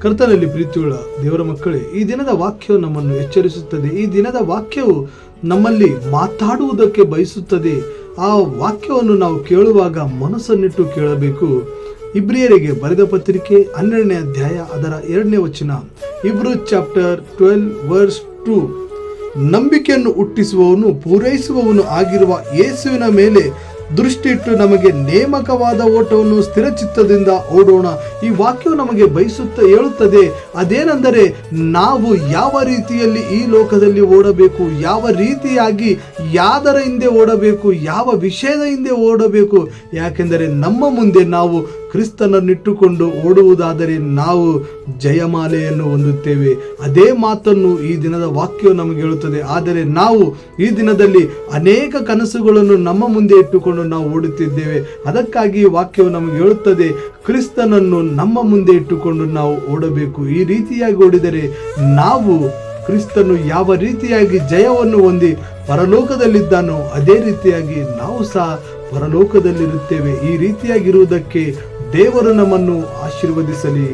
ಕರ್ತನಲ್ಲಿ ಪ್ರೀತಿಯುಳ್ಳ ದೇವರ ಮಕ್ಕಳೇ, ಈ ದಿನದ ವಾಕ್ಯವು ನಮ್ಮನ್ನು ಎಚ್ಚರಿಸುತ್ತದೆ. ಈ ದಿನದ ವಾಕ್ಯವು ನಮ್ಮಲ್ಲಿ ಮಾತಾಡುವುದಕ್ಕೆ ಬಯಸುತ್ತದೆ. ಆ ವಾಕ್ಯವನ್ನು ನಾವು ಕೇಳುವಾಗ ಮನಸ್ಸನ್ನಿಟ್ಟು ಕೇಳಬೇಕು. ಇಬ್ರಿಯರಿಗೆ ಬರೆದ ಪತ್ರಿಕೆ 12ನೇ ಅಧ್ಯಾಯ ಅದರ 2ನೇ ವಚನ. Hebrews chapter 12 verse 2. ನಂಬಿಕೆಯನ್ನು ಹುಟ್ಟಿಸುವವನು ಪೂರೈಸುವವನು ಆಗಿರುವ ಯೇಸುವಿನ ಮೇಲೆ ದೃಷ್ಟಿ ಇಟ್ಟು ನಮಗೆ ನೇಮಕವಾದ ಓಟವನ್ನು ಸ್ಥಿರಚಿತ್ತದಿಂದ ಓಡೋಣ. ಈ ವಾಕ್ಯವು ನಮಗೆ ಹೇಳುತ್ತದೆ ಅದೇನೆಂದರೆ, ನಾವು ಯಾವ ರೀತಿಯಲ್ಲಿ ಈ ಲೋಕದಲ್ಲಿ ಓಡಬೇಕು, ಯಾವ ರೀತಿಯಾಗಿ ಯಾದರ ಹಿಂದೆ ಓಡಬೇಕು, ಯಾವ ವಿಷಯದ ಹಿಂದೆ ಓಡಬೇಕು. ಯಾಕೆಂದರೆ ನಮ್ಮ ಮುಂದೆ ನಾವು ಕ್ರಿಸ್ತನನ್ನಿಟ್ಟುಕೊಂಡು ಓಡುವುದಾದರೆ ನಾವು ಜಯಮಾಲೆಯನ್ನು ಹೊಂದುತ್ತೇವೆ. ಅದೇ ಮಾತನ್ನು ಈ ದಿನದ ವಾಕ್ಯವು ನಮಗೆ ಹೇಳುತ್ತದೆ. ಆದರೆ ನಾವು ಈ ದಿನದಲ್ಲಿ ಅನೇಕ ಕನಸುಗಳನ್ನು ನಮ್ಮ ಮುಂದೆ ಇಟ್ಟುಕೊಂಡು ನಾವು ಓಡುತ್ತಿದ್ದೇವೆ. ಅದಕ್ಕಾಗಿ ವಾಕ್ಯವು ನಮಗೆ ಹೇಳುತ್ತದೆ, ಕ್ರಿಸ್ತನನ್ನು ನಮ್ಮ ಮುಂದೆ ಇಟ್ಟುಕೊಂಡು ನಾವು ಓಡಬೇಕು. ಈ ರೀತಿಯಾಗಿ ಓಡಿದರೆ ನಾವು ಕ್ರಿಸ್ತನು ಯಾವ ರೀತಿಯಾಗಿ ಜಯವನ್ನು ಹೊಂದಿ ಪರಲೋಕದಲ್ಲಿದ್ದಾನೋ ಅದೇ ರೀತಿಯಾಗಿ ನಾವು ಸಹ ಪರಲೋಕದಲ್ಲಿರುತ್ತೇವೆ. ಈ ರೀತಿಯಾಗಿರುವುದಕ್ಕೆ ದೇವರು ನಮ್ಮನ್ನು ಆಶೀರ್ವದಿಸಲಿ.